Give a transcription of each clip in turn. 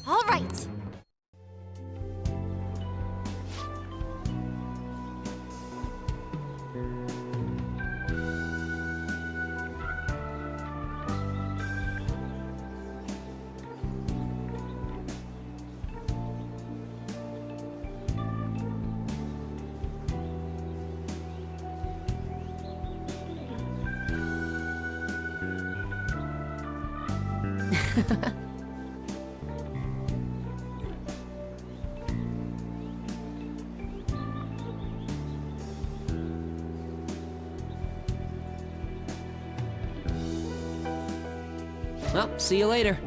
All right. Well, see you later.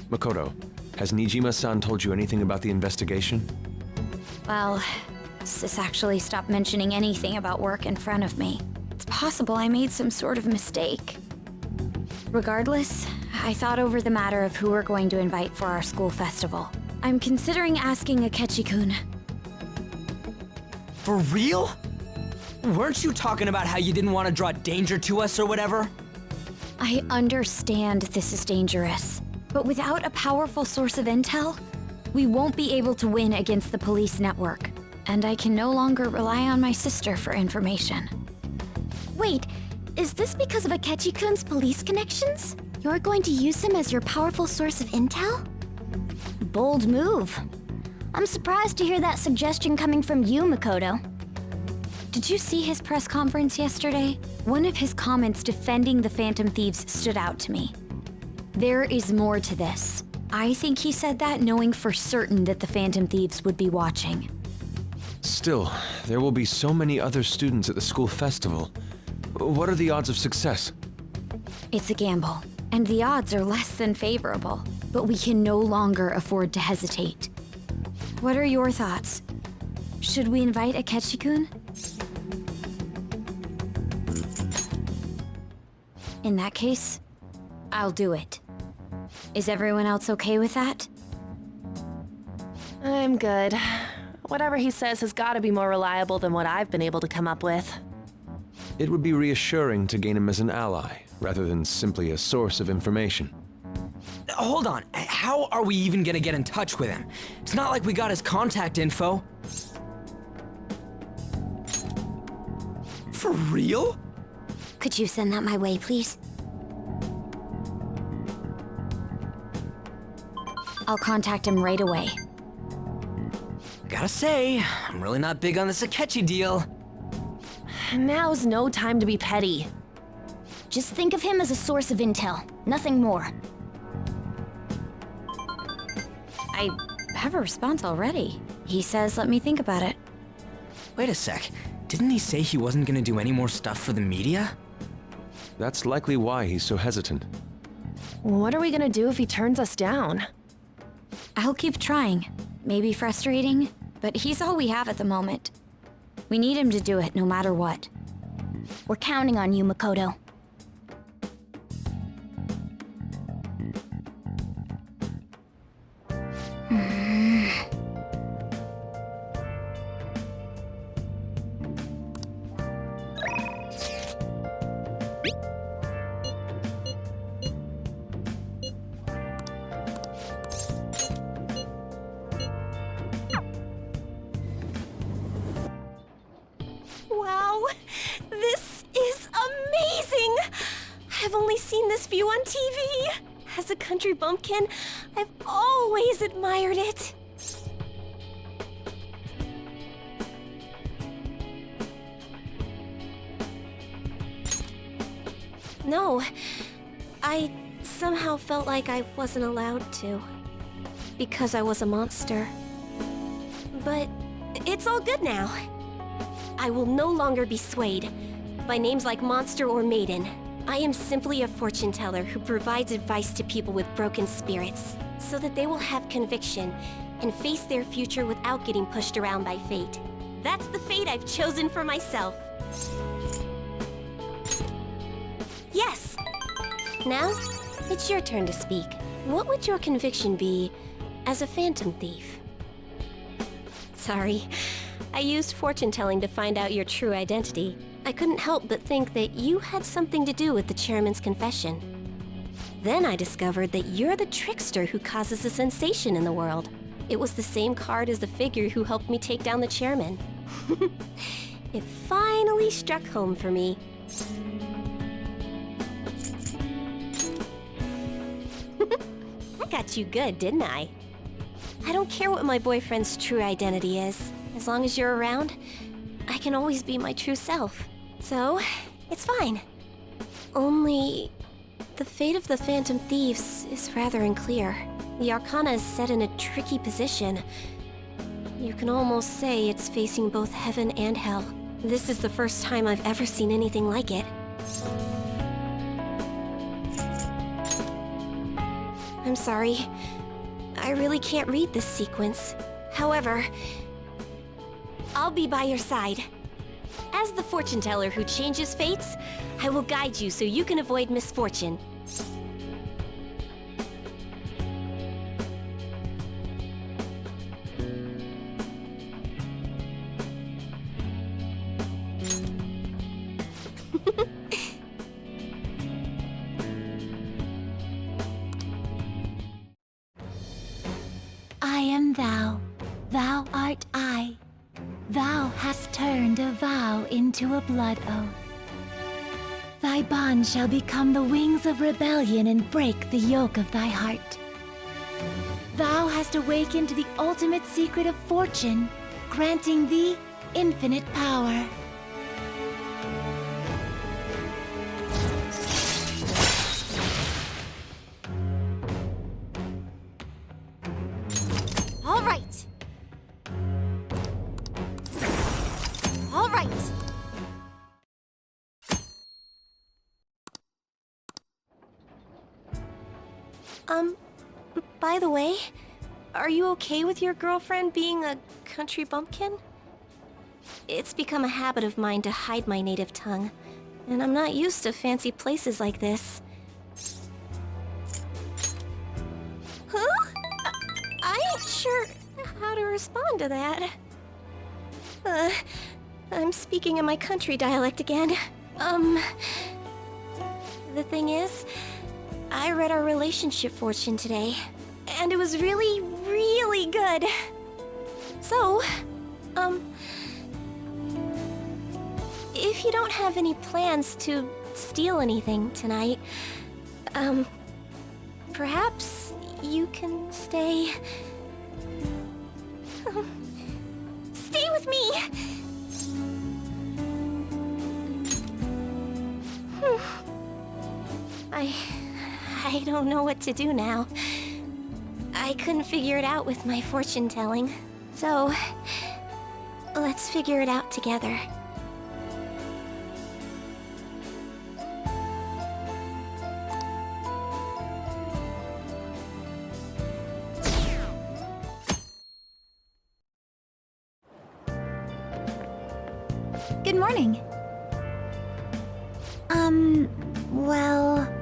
Makoto, has Nijima-san told you anything about the investigation? Well, Sis actually stopped mentioning anything about work in front of me. It's possible I made some sort of mistake. Regardless, I thought over the matter of who we're going to invite for our school festival. I'm considering asking Akechi-kun. For real? Weren't you talking about how you didn't want to draw danger to us or whatever? I understand this is dangerous, but without a powerful source of intel, we won't be able to win against the police network, and I can no longer rely on my sister for information. Wait, is this because of Akechi-kun's police connections? You're going to use him as your powerful source of intel? Bold move. I'm surprised to hear that suggestion coming from you, Makoto. Did you see his press conference yesterday? One of his comments defending the Phantom Thieves stood out to me. There is more to this. I think he said that knowing for certain that the Phantom Thieves would be watching. Still, there will be so many other students at the school festival. What are the odds of success? It's a gamble, and the odds are less than favorable, but we can no longer afford to hesitate. What are your thoughts? Should we invite Akechi-kun? In that case, I'll do it. Is everyone else okay with that? I'm good. Whatever he says has got to be more reliable than what I've been able to come up with. It would be reassuring to gain him as an ally, rather than simply a source of information. Hold on, how are we even gonna get in touch with him? It's not like we got his contact info. For real? Could you send that my way, please? I'll contact him right away. Gotta say, I'm really not big on this Akechi deal. Now's no time to be petty. Just think of him as a source of intel, nothing more. I have a response already. He says, let me think about it. Wait a sec, didn't he say he wasn't gonna do any more stuff for the media? That's likely why he's so hesitant. What are we gonna do if he turns us down? I'll keep trying. Maybe frustrating, but he's all we have at the moment. We need him to do it no matter what. We're counting on you, Makoto. Wow, this is amazing! I've only seen this view on TV. As a country bumpkin, I've always admired it. No, I somehow felt like I wasn't allowed to. Because I was a monster. But it's all good now. I will no longer be swayed by names like monster or maiden. I am simply a fortune teller who provides advice to people with broken spirits, so that they will have conviction and face their future without getting pushed around by fate. That's the fate I've chosen for myself. Yes! Now, it's your turn to speak. What would your conviction be as a phantom thief? Sorry. I used fortune-telling to find out your true identity. I couldn't help but think that you had something to do with the chairman's confession. Then I discovered that you're the trickster who causes a sensation in the world. It was the same card as the figure who helped me take down the chairman. It finally struck home for me. I got you good, didn't I? I don't care what my boyfriend's true identity is. As long as you're around, I can always be my true self. So, it's fine. Only, the fate of the Phantom Thieves is rather unclear. The Arcana is set in a tricky position. You can almost say it's facing both heaven and hell. This is the first time I've ever seen anything like it. I'm sorry. I really can't read this sequence. However, I'll be by your side. As the fortune teller who changes fates, I will guide you so you can avoid misfortune. Thou hast turned a vow into a blood oath. Thy bond shall become the wings of rebellion and break the yoke of thy heart. Thou hast awakened the ultimate secret of fortune, granting thee infinite power. All right. All right. By the way, are you okay with your girlfriend being a country bumpkin? It's become a habit of mine to hide my native tongue, and I'm not used to fancy places like this. Huh? I ain't sure how to respond to that. I'm speaking in my country dialect again. The thing is, I read our relationship fortune today, and it was really, really good. So, if you don't have any plans to steal anything tonight, perhaps you can stay... Stay with me! I don't know what to do now. I couldn't figure it out with my fortune telling. So, let's figure it out together. Good morning. Well...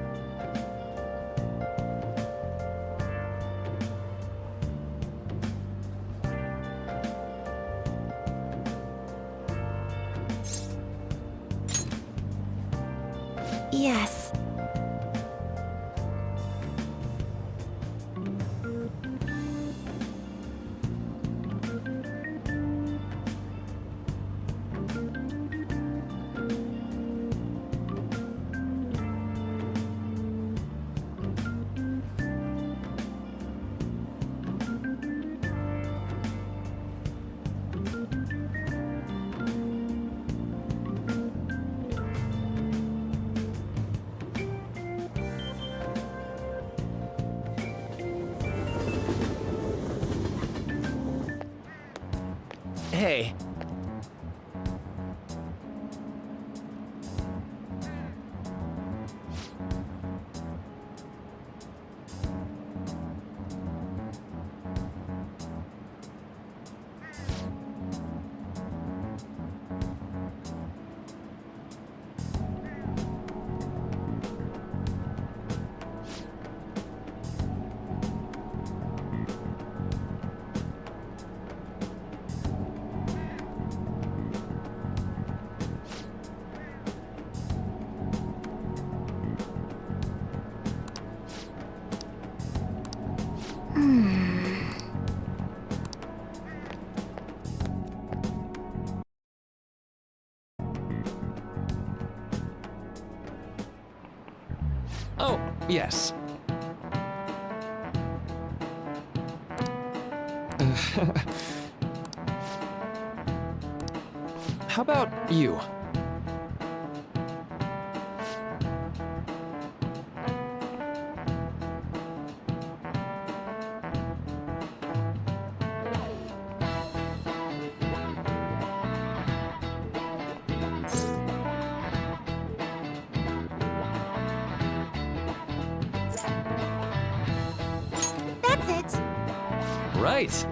Yes. Hey. Oh, yes. How about you? That's it. Right.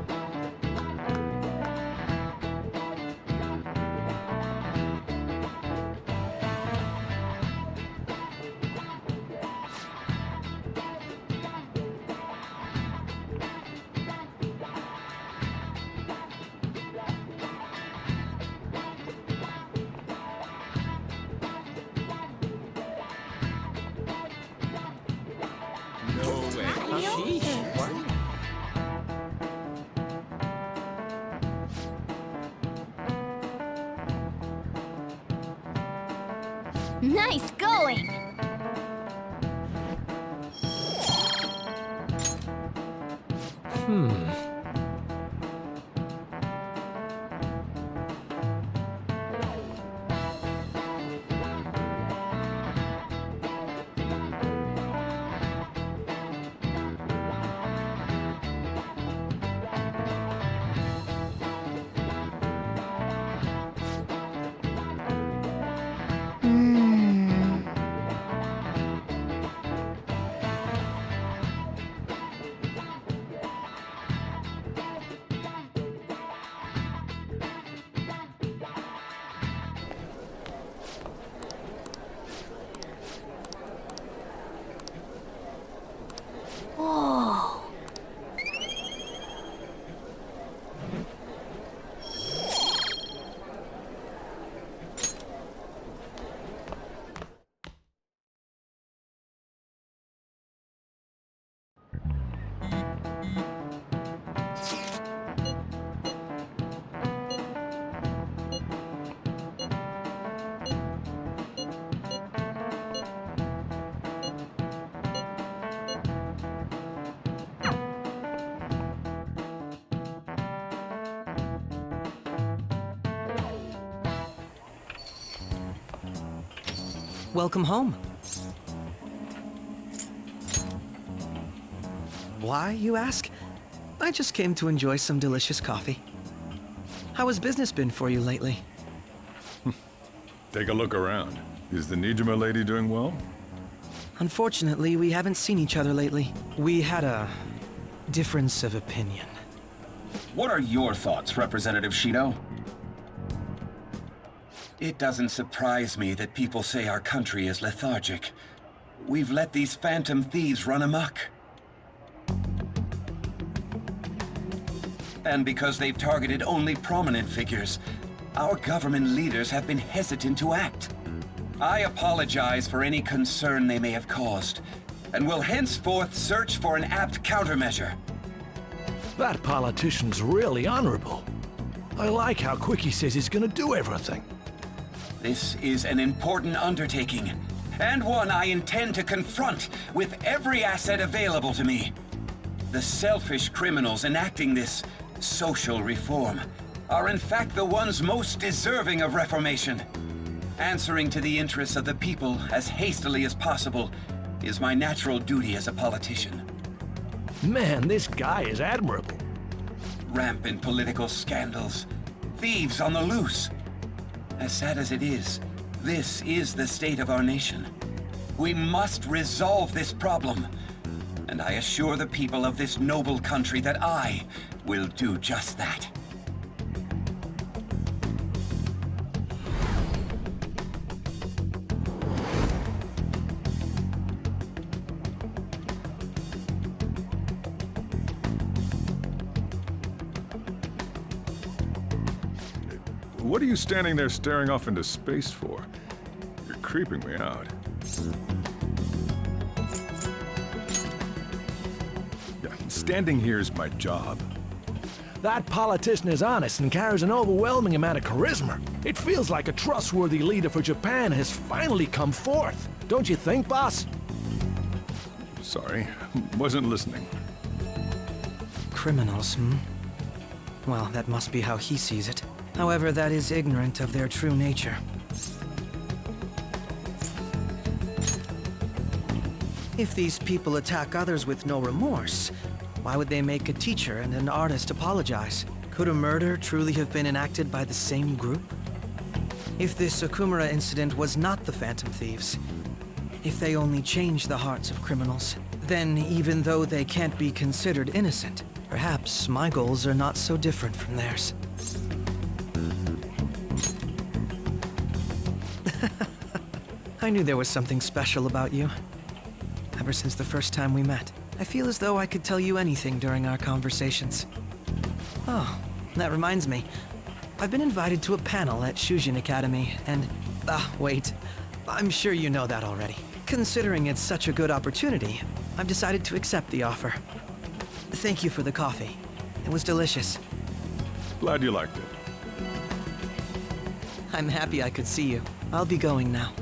Nice going! Whoa. Welcome home. Why, you ask? I just came to enjoy some delicious coffee. How has business been for you lately? Take a look around. Is the Nijima lady doing well? Unfortunately, we haven't seen each other lately. We had a difference of opinion. What are your thoughts, Representative Shido? It doesn't surprise me that people say our country is lethargic. We've let these phantom thieves run amok. And because they've targeted only prominent figures, our government leaders have been hesitant to act. I apologize for any concern they may have caused, and will henceforth search for an apt countermeasure. That politician's really honorable. I like how quick he says he's gonna do everything. This is an important undertaking, and one I intend to confront with every asset available to me. The selfish criminals enacting this social reform are in fact the ones most deserving of reformation. Answering to the interests of the people as hastily as possible is my natural duty as a politician. Man, this guy is admirable. Rampant political scandals, thieves on the loose. As sad as it is, this is the state of our nation. We must resolve this problem, and I assure the people of this noble country that I will do just that. What are you standing there staring off into space for? You're creeping me out. Yeah, standing here is my job. That politician is honest and carries an overwhelming amount of charisma. It feels like a trustworthy leader for Japan has finally come forth. Don't you think, boss? Sorry, wasn't listening. Criminals, Well, that must be how he sees it. However, that is ignorant of their true nature. If these people attack others with no remorse, why would they make a teacher and an artist apologize? Could a murder truly have been enacted by the same group? If this Okumura incident was not the Phantom Thieves, if they only changed the hearts of criminals, then even though they can't be considered innocent, perhaps my goals are not so different from theirs. I knew there was something special about you. Ever since the first time we met, I feel as though I could tell you anything during our conversations. Oh, that reminds me. I've been invited to a panel at Shujin Academy, and... wait. I'm sure you know that already. Considering it's such a good opportunity, I've decided to accept the offer. Thank you for the coffee. It was delicious. Glad you liked it. I'm happy I could see you. I'll be going now.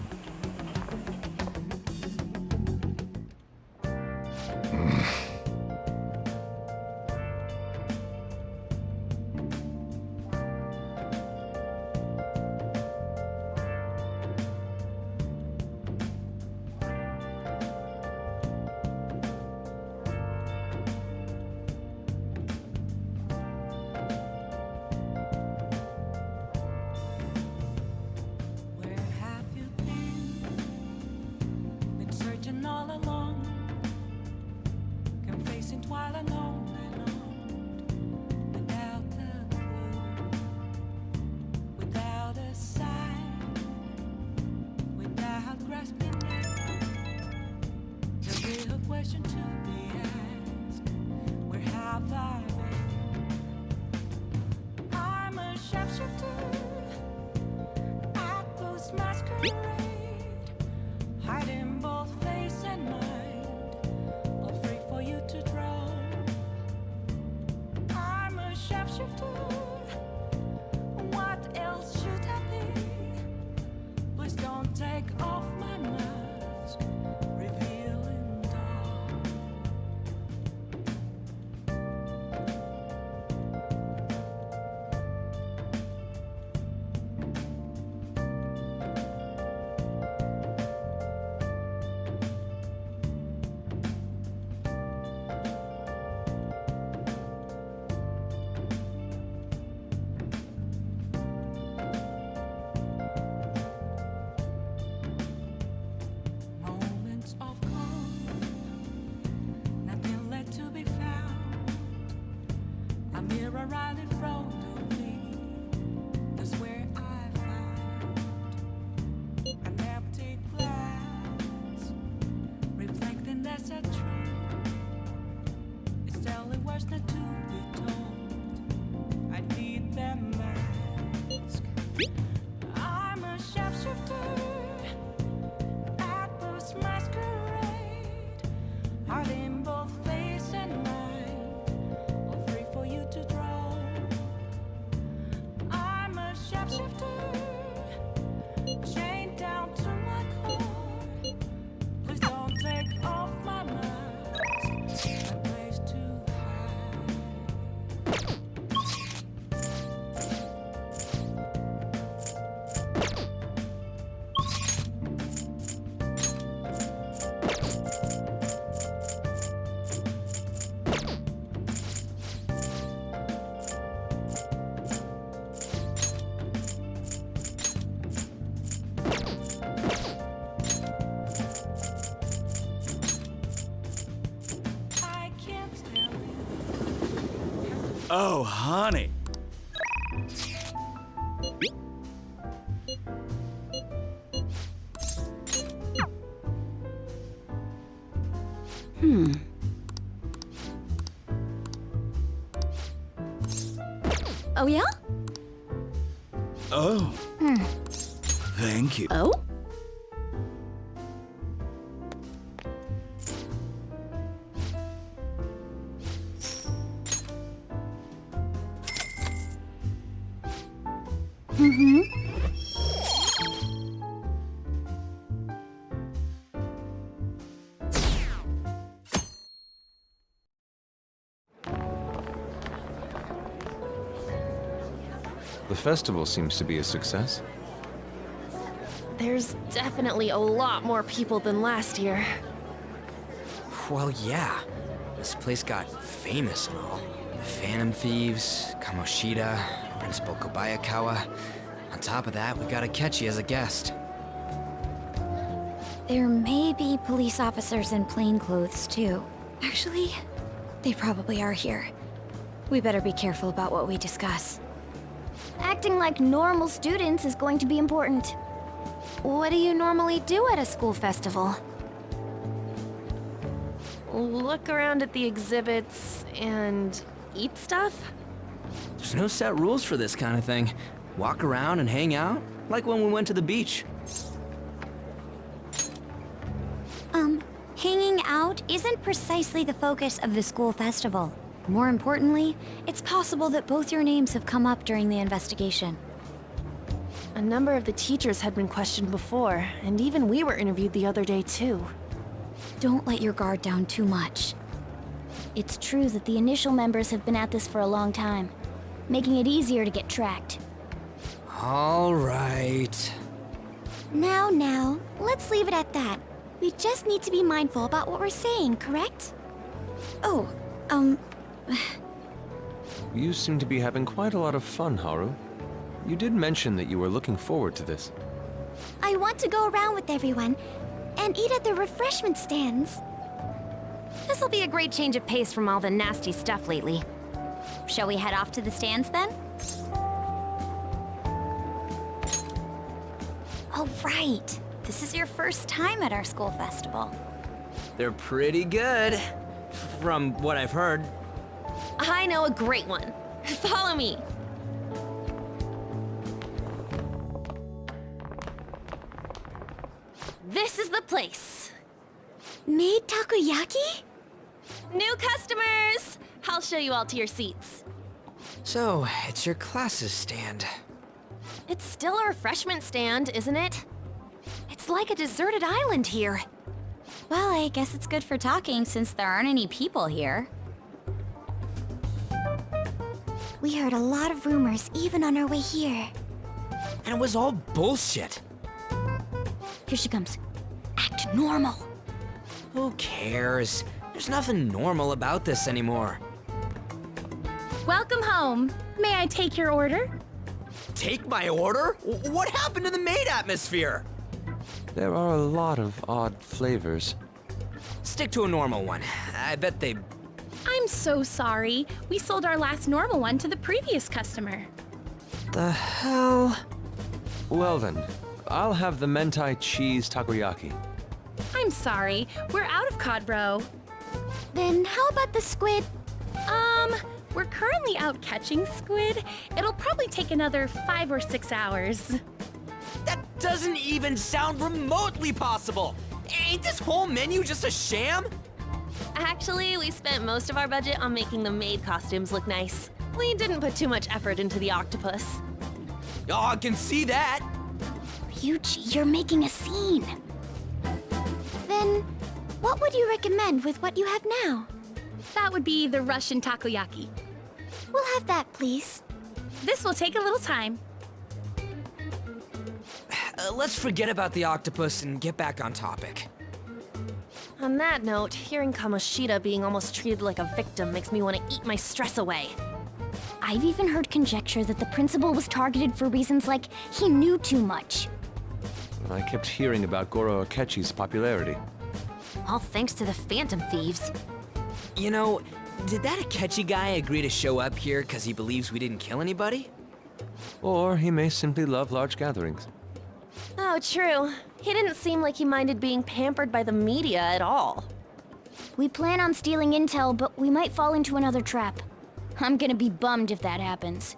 question to be asked. Where have I been? I'm a sharpshooter at Post Masquerade, hiding both face and mind, all free for you to draw. I'm a sharpshooter. What else should I be? Please don't take off my mask, revealing dark. Moments of calm, nothing left to be found. A mirror right in front of me, that's where I found an empty glass, reflecting that's a truth. It's telling words not to be told. I need that mask. I'm a sharpshooter at Post Masquerade, hiding both face and mind, all free for you to draw. I'm a sharpshooter, chained down to my core. Please don't take off my mask, my place to hide. I can't tell you. Oh, honey. Oh, yeah? Oh. Thank you. Oh? The festival seems to be a success. There's definitely a lot more people than last year. Well, yeah. This place got famous and all. The Phantom Thieves, Kamoshida, Principal Kobayakawa. On top of that, we got Akechi as a guest. There may be police officers in plain clothes, too. Actually, they probably are here. We better be careful about what we discuss. Acting like normal students is going to be important. What do you normally do at a school festival? Look around at the exhibits and eat stuff? There's no set rules for this kind of thing. Walk around and hang out, like when we went to the beach. Hanging out isn't precisely the focus of the school festival. More importantly, it's possible that both your names have come up during the investigation. A number of the teachers had been questioned before, and even we were interviewed the other day too. Don't let your guard down too much. It's true that the initial members have been at this for a long time, making it easier to get tracked. All right. Now, let's leave it at that. We just need to be mindful about what we're saying, correct? Oh, You seem to be having quite a lot of fun, Haru. You did mention that you were looking forward to this. I want to go around with everyone and eat at the refreshment stands. this'll be a great change of pace from all the nasty stuff lately. Shall we head off to the stands then? Oh, right. This is your first time at our school festival. They're pretty good, from what I've heard. I know a great one. Follow me. This is the place. Made takoyaki? New customers! I'll show you all to your seats. So, it's your class's stand. It's still a refreshment stand, isn't it? It's like a deserted island here. Well, I guess it's good for talking since there aren't any people here. We heard a lot of rumors even on our way here. And it was all bullshit. Here she comes. Act normal. Who cares? There's nothing normal about this anymore. Welcome home. May I take your order? Take my order? What happened to the maid atmosphere? There are a lot of odd flavors. Stick to a normal one. I bet they... I'm so sorry. We sold our last normal one to the previous customer. The hell? Well then, I'll have the mentai cheese takoyaki. I'm sorry. We're out of cod, bro. Then how about the squid? We're currently out catching squid. It'll probably take another 5 or 6 hours. That doesn't even sound remotely possible! Ain't this whole menu just a sham? Actually, we spent most of our budget on making the maid costumes look nice. We didn't put too much effort into the octopus. Oh, I can see that! Ryuji, you're making a scene. Then, what would you recommend with what you have now? That would be the Russian takoyaki. We'll have that, please. This will take a little time. Let's forget about the octopus and get back on topic. On that note, hearing Kamoshida being almost treated like a victim makes me want to eat my stress away. I've even heard conjecture that the principal was targeted for reasons like he knew too much. I kept hearing about Goro Akechi's popularity. All thanks to the Phantom Thieves. You know, did that Akechi guy agree to show up here because he believes we didn't kill anybody? Or he may simply love large gatherings. Oh, true. He didn't seem like he minded being pampered by the media at all. We plan on stealing intel, but we might fall into another trap. I'm gonna be bummed if that happens.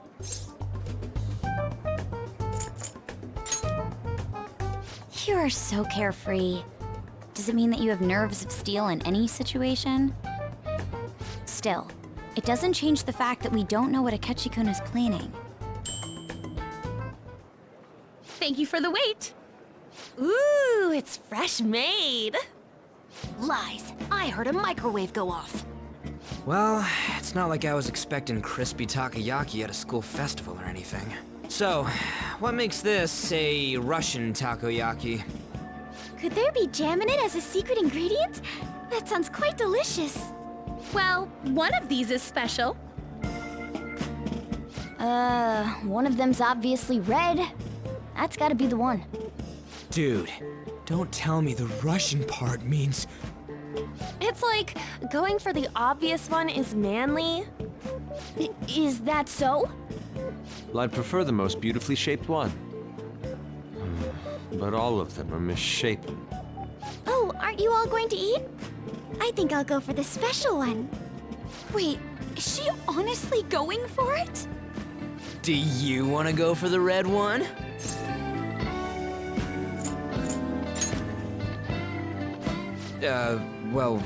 You are so carefree. Does it mean that you have nerves of steel in any situation? Still, it doesn't change the fact that we don't know what Akechi-kun is planning. Thank you for the wait. Ooh, it's fresh made. Lies. I heard a microwave go off. Well, it's not like I was expecting crispy takoyaki at a school festival or anything. So, what makes this a Russian takoyaki? Could there be jam in it as a secret ingredient? That sounds quite delicious. Well, one of these is special. One of them's obviously red. That's gotta be the one. Dude, don't tell me the Russian part means... It's like going for the obvious one is manly. Is that so? Well, I'd prefer the most beautifully shaped one. But all of them are misshapen. Oh, aren't you all going to eat? I think I'll go for the special one. Wait, is she honestly going for it? Do you want to go for the red one? Well,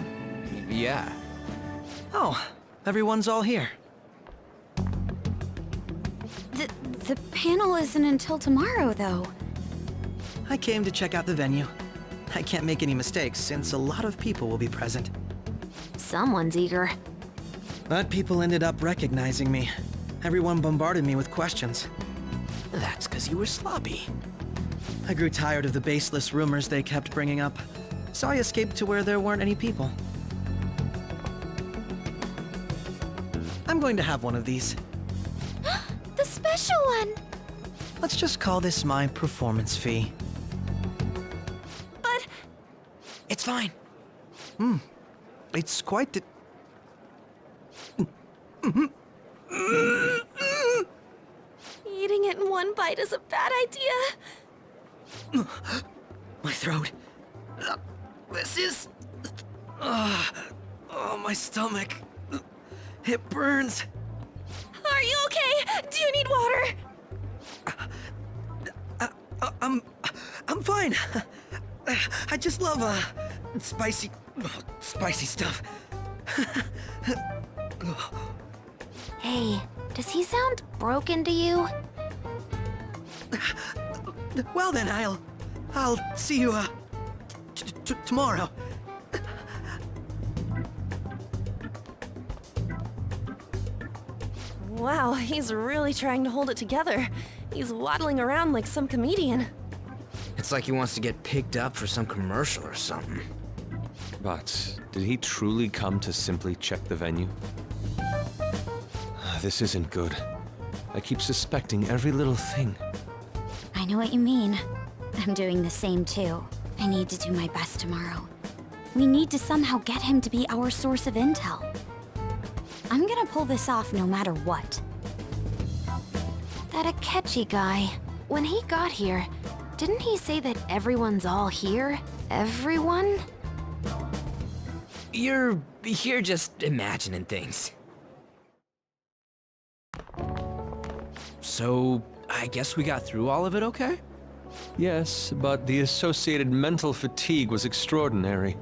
yeah. Oh, everyone's all here. The panel isn't until tomorrow, though. I came to check out the venue. I can't make any mistakes since a lot of people will be present. Someone's eager. But people ended up recognizing me. Everyone bombarded me with questions. That's because you were sloppy. I grew tired of the baseless rumors they kept bringing up, so I escaped to where there weren't any people. I'm going to have one of these. The special one! Let's just call this my performance fee. But... It's fine. It's quite the... Eating it in one bite is a bad idea. My throat. This is... Oh, my stomach. It burns. Are you okay? Do you need water? I'm fine. I just love, spicy stuff. Hey, does he sound broken to you? Well then, I'll see you, tomorrow. Wow, he's really trying to hold it together. He's waddling around like some comedian. It's like he wants to get picked up for some commercial or something. But did he truly come to simply check the venue? This isn't good. I keep suspecting every little thing. I know what you mean. I'm doing the same too. I need to do my best tomorrow. We need to somehow get him to be our source of intel. I'm gonna pull this off no matter what. That Akechi guy, when he got here, didn't he say that everyone's all here? Everyone? You're just imagining things. So, I guess we got through all of it okay? Yes, but the associated mental fatigue was extraordinary.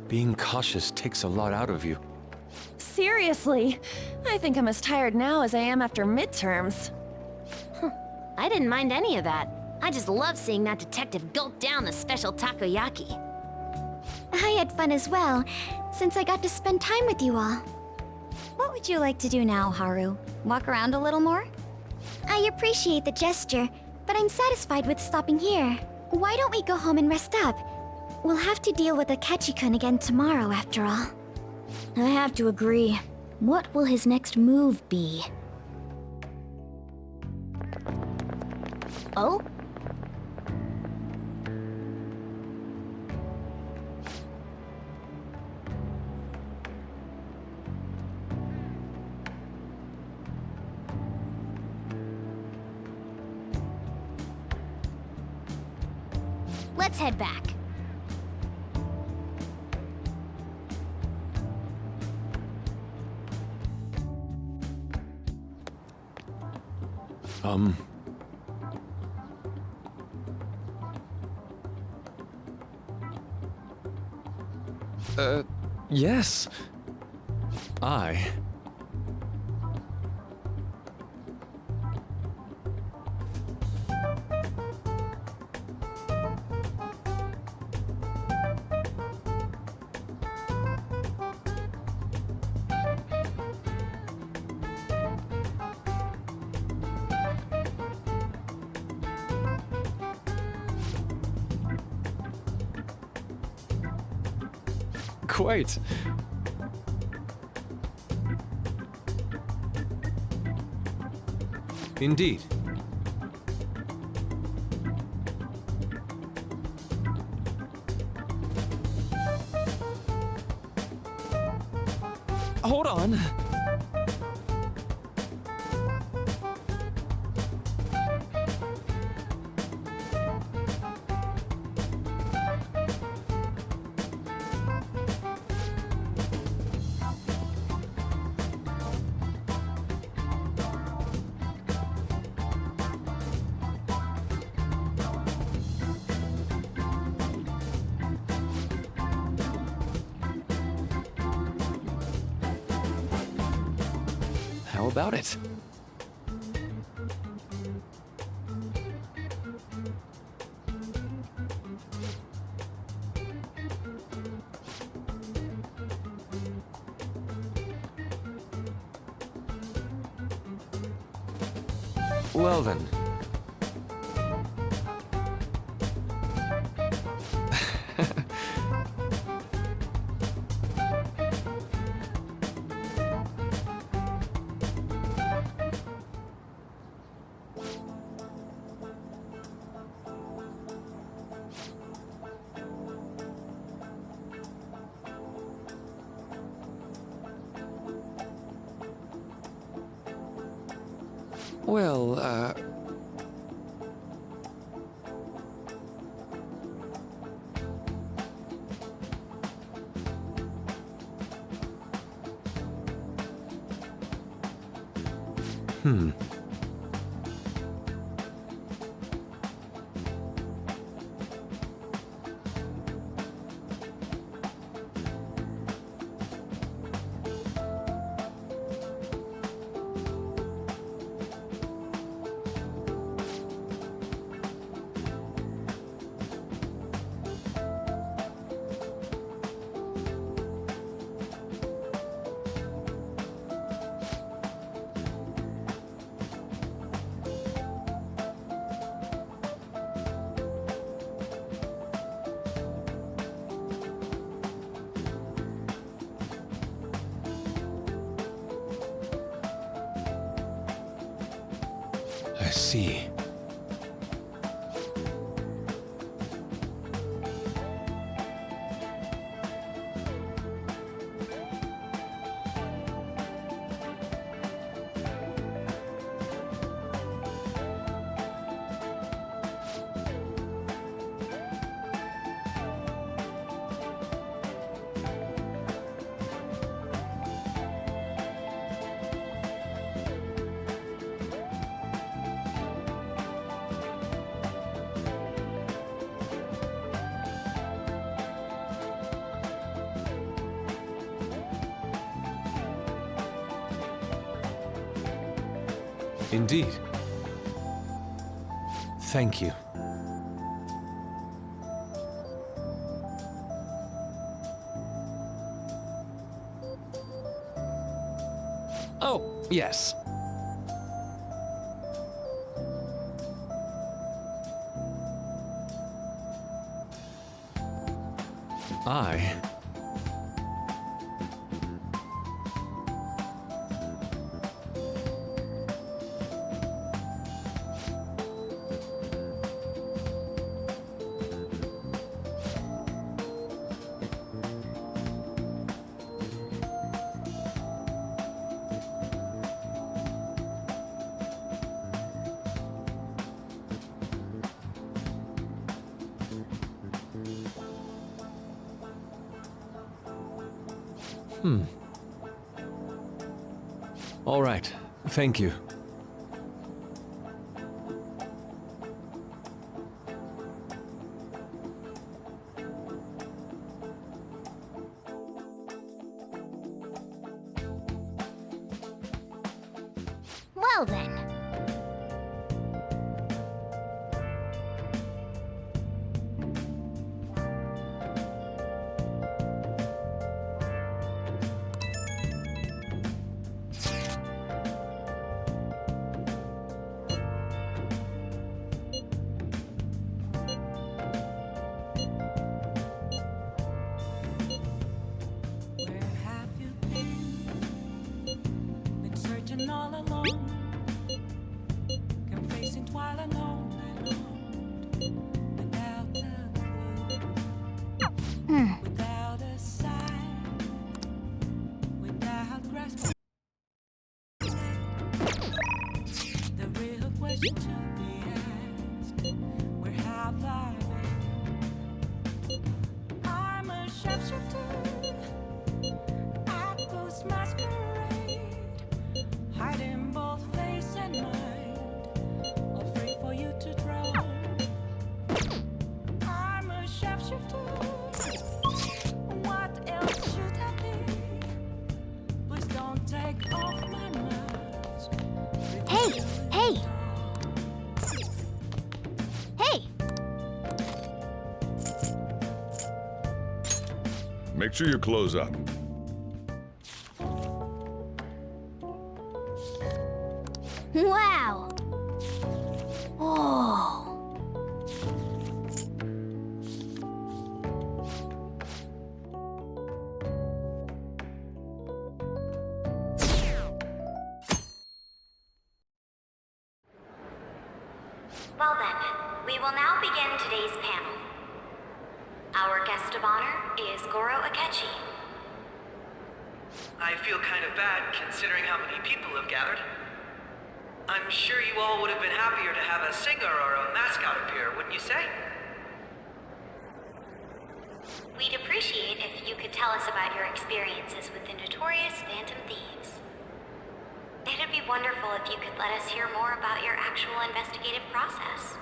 Being cautious takes a lot out of you. Seriously, I think I'm as tired now as I am after midterms. I didn't mind any of that. I just love seeing that detective gulp down the special takoyaki. I had fun as well, since I got to spend time with you all. What would you like to do now, Haru? Walk around a little more? I appreciate the gesture, but I'm satisfied with stopping here. Why don't we go home and rest up? We'll have to deal with Akechi-kun again tomorrow, after all. I have to agree. What will his next move be? Oh? Let's head back. Yes. Quite. Indeed. Hold on. How about it? Well then. Well, I see. Indeed. Thank you. Oh, yes. I... All right. Thank you. Well then. Where have you been? Been searching all along, confessing while alone without a clue, without a sign, without grasping. The real question to be asked: where have I been? I'm a sharpshooter. Ghost masquerade, hiding both face and mind, all free for you to draw. I'm a sharpshooter. What else should I be? Please don't take off my mask. Hey, hey! Hey! Make sure you close up. Wow! Oh. Well then, we will now begin today's panel. Our guest of honor is Goro Akechi. I feel kind of bad considering how many people have gathered. I'm sure you all would have been happier to have a singer or a mascot appear, wouldn't you say? We'd appreciate if you could tell us about your experiences with the notorious Phantom Thieves. It'd be wonderful if you could let us hear more about your actual investigative process.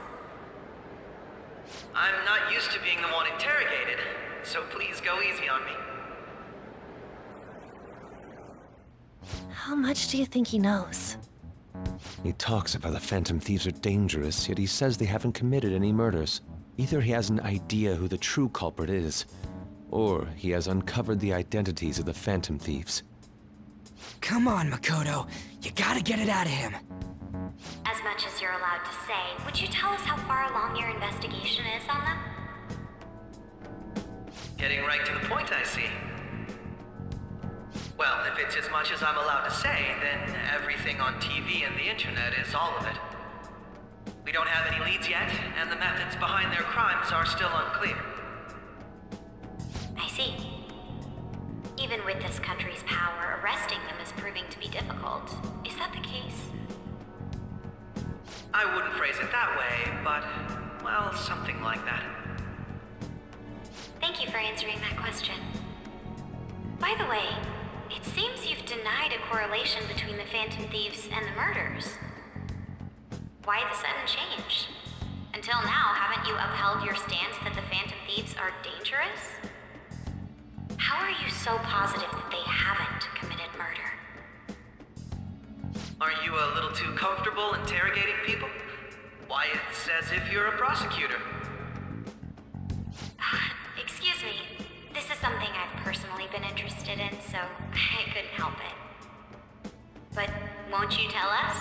I'm not used to being the one interrogated, so please go easy on me. How much do you think he knows? He talks about the Phantom Thieves are dangerous, yet he says they haven't committed any murders. Either he has an idea who the true culprit is, or he has uncovered the identities of the Phantom Thieves. Come on, Makoto. You gotta get it out of him. As much as you're allowed to say, would you tell us how far along your investigation is on them? Getting right to the point, I see. Well, if it's as much as I'm allowed to say, then everything on TV and the internet is all of it. We don't have any leads yet, and the methods behind their crimes are still unclear. I see. Even with this country's power, arresting them is proving to be difficult. Is that the case? I wouldn't phrase it that way, but, well, something like that. Thank you for answering that question. By the way, it seems you've denied a correlation between the Phantom Thieves and the murders. Why the sudden change? Until now, haven't you upheld your stance that the Phantom Thieves are dangerous? How are you so positive that they haven't committed murder? Aren't you a little too comfortable interrogating people? Why, it's as if you're a prosecutor. Excuse me. This is something I've personally been interested in, so I couldn't help it. But won't you tell us?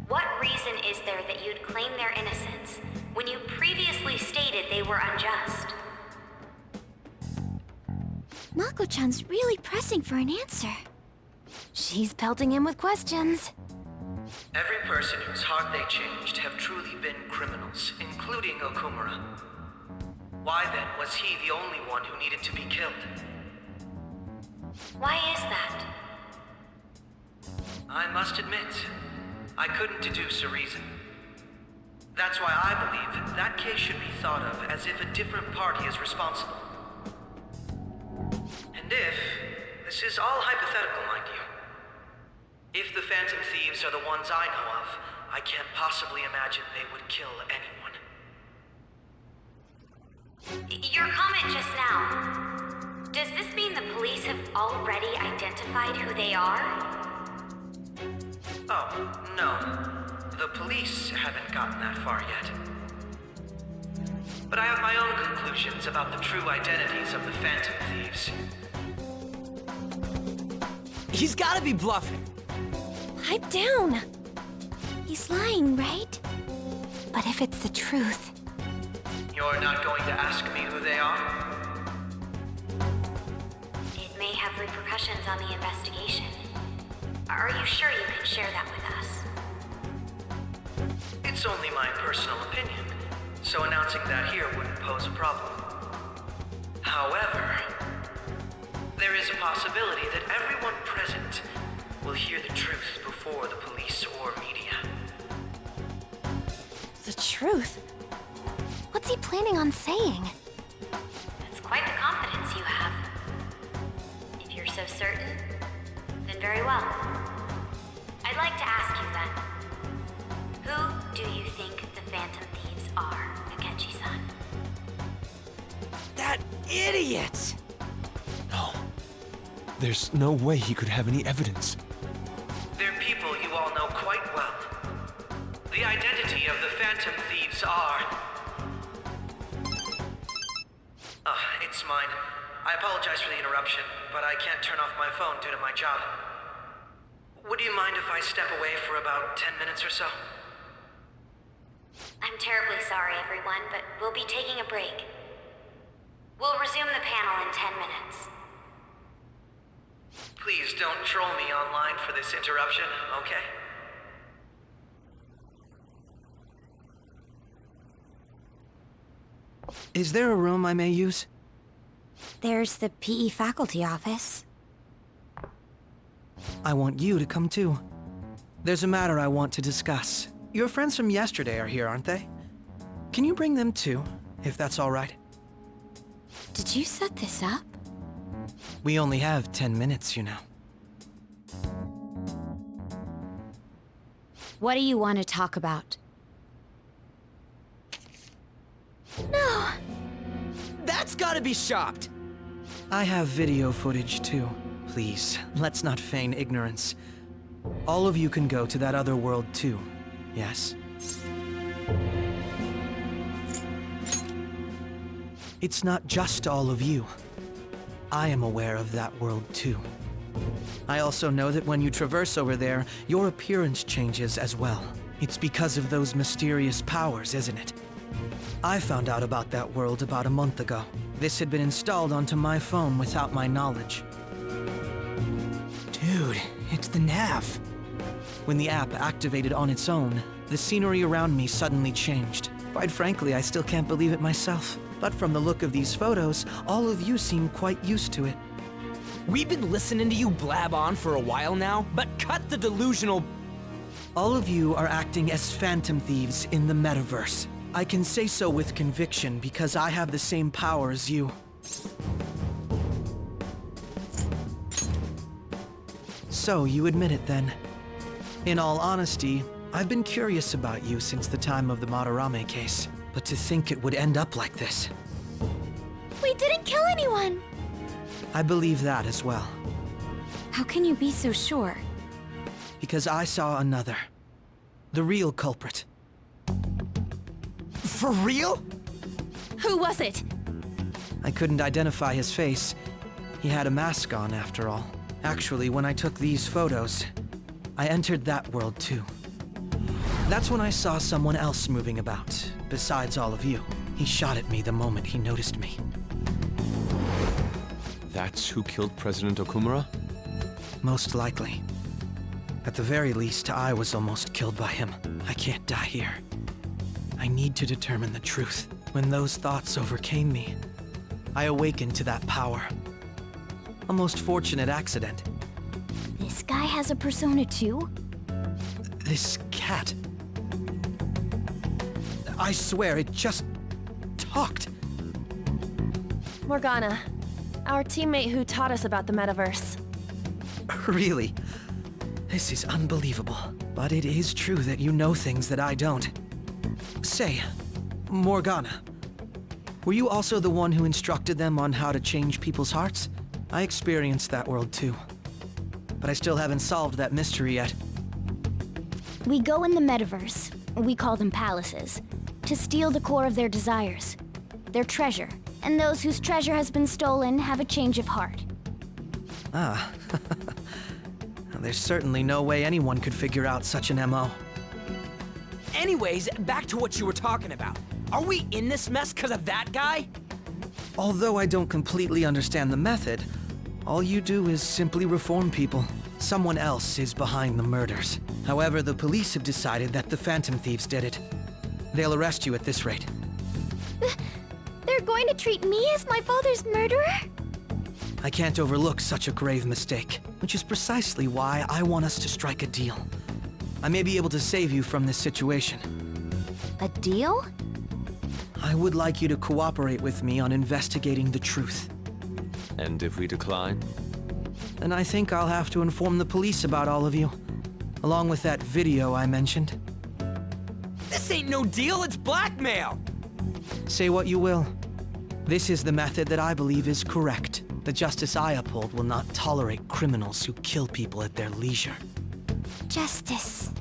What reason is there that you'd claim their innocence when you previously stated they were unjust? Mako-chan's really pressing for an answer. She's pelting him with questions. Every person whose heart they changed have truly been criminals, including Okumura. Why then was he the only one who needed to be killed? Why is that? I must admit, I couldn't deduce a reason. That's why I believe that case should be thought of as if a different party is responsible. And if, this is all hypothetical, mind you, if the Phantom Thieves are the ones I know of, I can't possibly imagine they would kill anyone. Your comment just now, does this mean the police have already identified who they are? Oh, no. The police haven't gotten that far yet. But I have my own conclusions about the true identities of the Phantom Thieves. He's gotta be bluffing. Pipe down. He's lying, right? But if it's the truth... You're not going to ask me who they are? It may have repercussions on the investigation. Are you sure you can share that with us? It's only my personal opinion, so announcing that here wouldn't pose a problem. However, there is a possibility that everyone present will hear the truth before the police or media. The truth? What's he planning on saying? That's quite the confidence you have. If you're so certain, then very well. I'd like to ask you then, who do you think the Phantom Thieves are, Akechi-san? That idiot! No. There's no way he could have any evidence. They're people you all know quite well. The identity of the Phantom Thieves are... it's mine. I apologize for the interruption, but I can't turn off my phone due to my job. Would you mind if I step away for about 10 minutes or so? I'm terribly sorry, everyone, but we'll be taking a break. We'll resume the panel in 10 minutes. Please don't troll me online for this interruption, okay? Is there a room I may use? There's the PE faculty office. I want you to come too. There's a matter I want to discuss. Your friends from yesterday are here, aren't they? Can you bring them too, if that's all right? Did you set this up? We only have 10 minutes, you know. What do you want to talk about? No. That's gotta be shopped! I have video footage too. Please, let's not feign ignorance. All of you can go to that other world too, yes? It's not just all of you. I am aware of that world too. I also know that when you traverse over there, your appearance changes as well. It's because of those mysterious powers, isn't it? I found out about that world about a month ago. This had been installed onto my phone without my knowledge. Dude, it's the nav. When the app activated on its own, the scenery around me suddenly changed. Quite frankly, I still can't believe it myself. But from the look of these photos, all of you seem quite used to it. We've been listening to you blab on for a while now, but cut the delusional... All of you are acting as phantom thieves in the metaverse. I can say so with conviction because I have the same power as you. So, you admit it then. In all honesty, I've been curious about you since the time of the Madarame case. But to think it would end up like this. We didn't kill anyone. I believe that as well. How can you be so sure? Because I saw another. The real culprit. For real? Who was it? I couldn't identify his face. He had a mask on, after all. Actually, when I took these photos, I entered that world too. That's when I saw someone else moving about, besides all of you. He shot at me the moment he noticed me. That's who killed President Okumura? Most likely. At the very least, I was almost killed by him. I can't die here. I need to determine the truth. When those thoughts overcame me, I awakened to that power. A most fortunate accident. This guy has a persona too? This cat. I swear, it just talked. Morgana, our teammate who taught us about the metaverse. Really? This is unbelievable. But it is true that you know things that I don't. Say, Morgana, were you also the one who instructed them on how to change people's hearts? I experienced that world too. But I still haven't solved that mystery yet. We go in the metaverse, we call them palaces, to steal the core of their desires, their treasure. And those whose treasure has been stolen have a change of heart. Ah. There's certainly no way anyone could figure out such an MO. Anyways, back to what you were talking about. Are we in this mess because of that guy? Although I don't completely understand the method, all you do is simply reform people. Someone else is behind the murders. However, the police have decided that the Phantom Thieves did it. They'll arrest you at this rate. They're going to treat me as my father's murderer? I can't overlook such a grave mistake, which is precisely why I want us to strike a deal. I may be able to save you from this situation. A deal? I would like you to cooperate with me on investigating the truth. And if we decline? Then I think I'll have to inform the police about all of you, along with that video I mentioned. This ain't no deal, it's blackmail! Say what you will. This is the method that I believe is correct. The justice I uphold will not tolerate criminals who kill people at their leisure. Justice.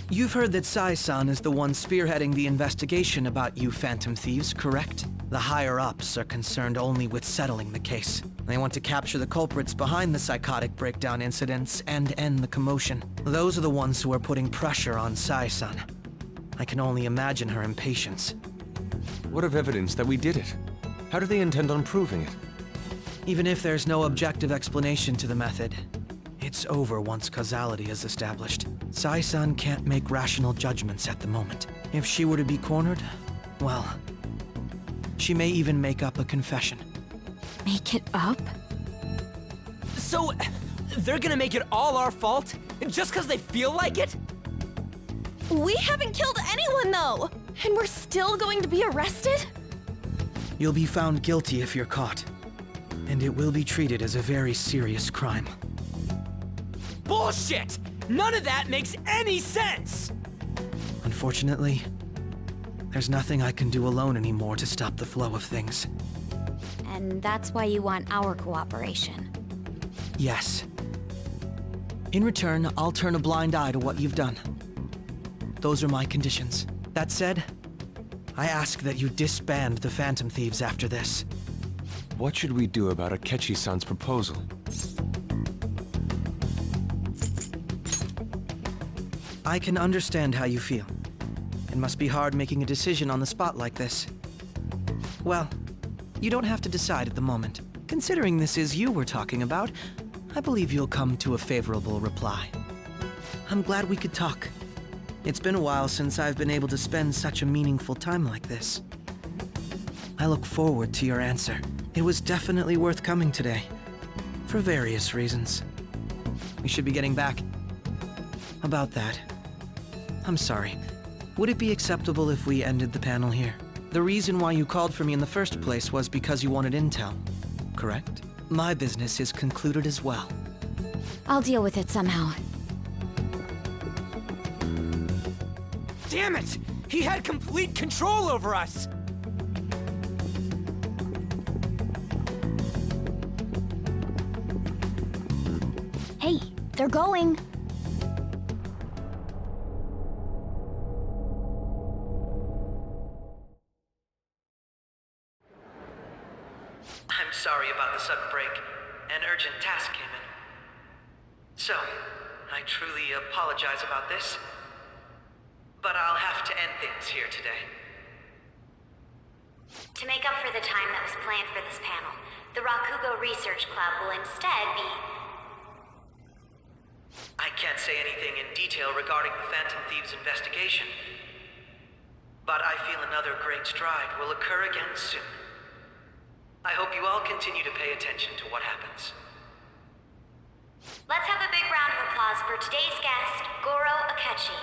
You've heard that Sai-san is the one spearheading the investigation about you Phantom Thieves, correct? The higher-ups are concerned only with settling the case. They want to capture the culprits behind the psychotic breakdown incidents and end the commotion. Those are the ones who are putting pressure on Sai-san. I can only imagine her impatience. What of evidence that we did it? How do they intend on proving it? Even if there's no objective explanation to the method, it's over once causality is established. Sai-san can't make rational judgments at the moment. If she were to be cornered, well, she may even make up a confession. Make it up? So, they're gonna make it all our fault? Just because they feel like it? We haven't killed anyone, though! And we're still going to be arrested? You'll be found guilty if you're caught. And it will be treated as a very serious crime. Bullshit! None of that makes any sense! Unfortunately, there's nothing I can do alone anymore to stop the flow of things. And that's why you want our cooperation. Yes. In return, I'll turn a blind eye to what you've done. Those are my conditions. That said, I ask that you disband the Phantom Thieves after this. What should we do about Akechi-san's proposal? I can understand how you feel. It must be hard making a decision on the spot like this. Well, you don't have to decide at the moment. Considering this is you we're talking about, I believe you'll come to a favorable reply. I'm glad we could talk. It's been a while since I've been able to spend such a meaningful time like this. I look forward to your answer. It was definitely worth coming today, for various reasons. We should be getting back. About that, I'm sorry. Would it be acceptable if we ended the panel here? The reason why you called for me in the first place was because you wanted intel, correct? My business is concluded as well. I'll deal with it somehow. Damn it! He had complete control over us! Hey, they're going. I'm sorry about the sudden break. An urgent task came in. So, I truly apologize about this, but I'll have to end things here today. To make up for the time that was planned for this panel, the Rakugo Research Club will instead be... I can't say anything in detail regarding the Phantom Thieves' investigation, but I feel another great stride will occur again soon. I hope you all continue to pay attention to what happens. Let's have a big round of applause for today's guest, Goro Akechi.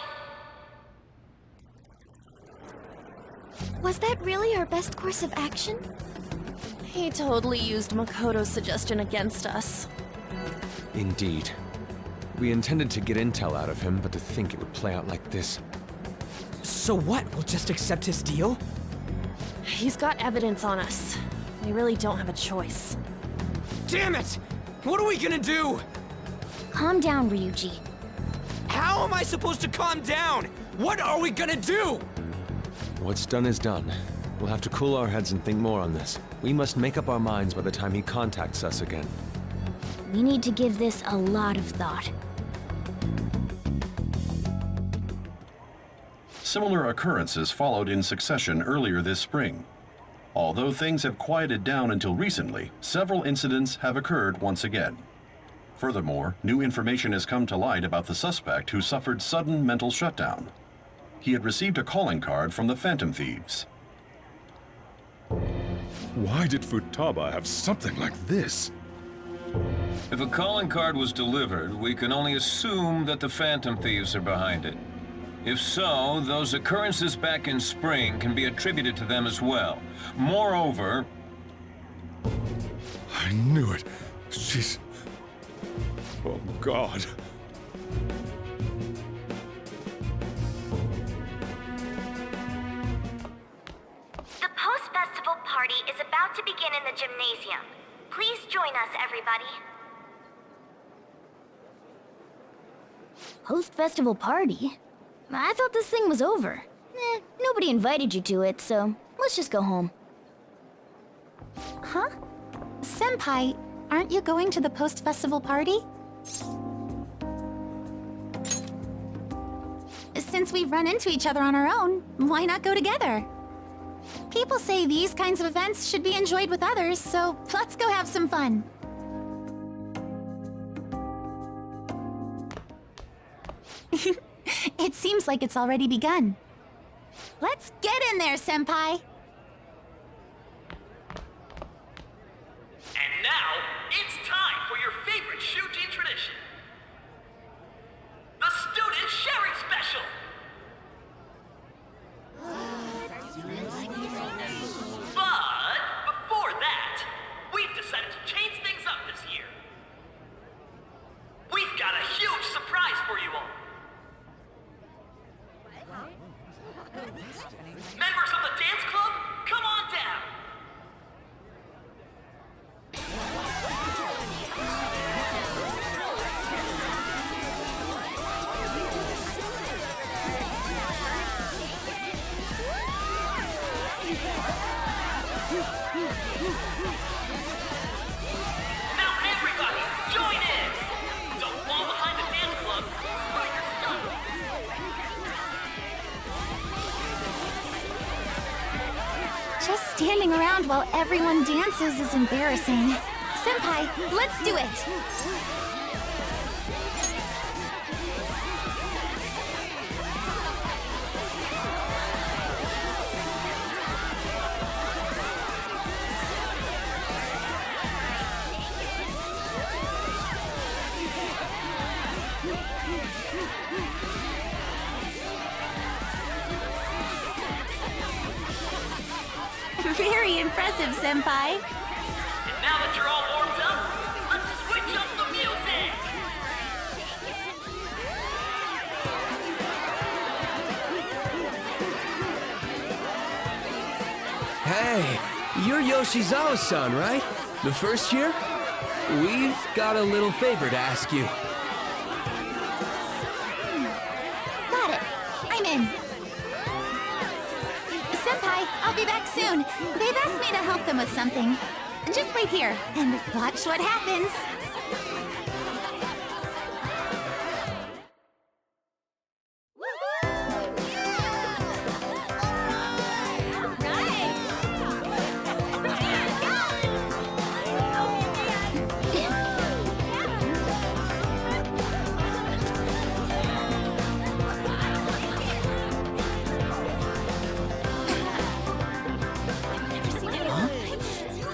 Was that really our best course of action? He totally used Makoto's suggestion against us. Indeed. We intended to get intel out of him, but to think it would play out like this. So what? We'll just accept his deal? He's got evidence on us. We really don't have a choice. Damn it! What are we gonna do? Calm down, Ryuji. How am I supposed to calm down? What are we gonna do? What's done is done. We'll have to cool our heads and think more on this. We must make up our minds by the time he contacts us again. We need to give this a lot of thought. Similar occurrences followed in succession earlier this spring. Although things have quieted down until recently, several incidents have occurred once again. Furthermore, new information has come to light about the suspect who suffered sudden mental shutdown. He had received a calling card from the Phantom Thieves. Why did Futaba have something like this? If a calling card was delivered, we can only assume that the Phantom Thieves are behind it. If so, those occurrences back in spring can be attributed to them as well. Moreover... I knew it. She's... Oh, God. The post-festival party is about to begin in the gymnasium. Please join us, everybody. Post-festival party? I thought this thing was over. Nobody invited you to it, so let's just go home. Huh? Senpai, aren't you going to the post-festival party? Since we've run into each other on our own, why not go together? People say these kinds of events should be enjoyed with others, so let's go have some fun. It seems like it's already begun. Let's get in there, Senpai! And now, it's time for your favorite shooting tradition. The Student Sharing Special! But before that, we've decided to change things up this year. We've got a huge surprise for you all. Members of the dance club, come on down! Now everybody, join in! Don't fall behind the dance club, or you're stuck! Just standing around while everyone dances is embarrassing. Senpai, let's do it! Very impressive, Senpai. And now that you're all warmed up, let's switch up the music! Hey, you're Yoshizawa's son, right? The first year? We've got a little favor to ask you. Got it. I'm in. Senpai, I'll be back soon. They've asked me to help them with something. Just wait here and watch what happens.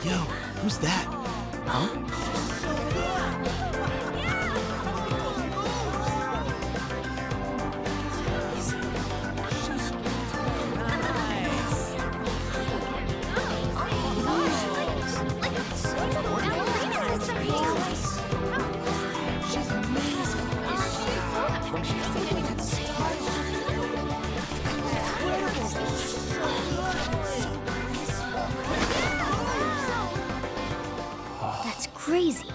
Yo, who's that? Huh? That's crazy.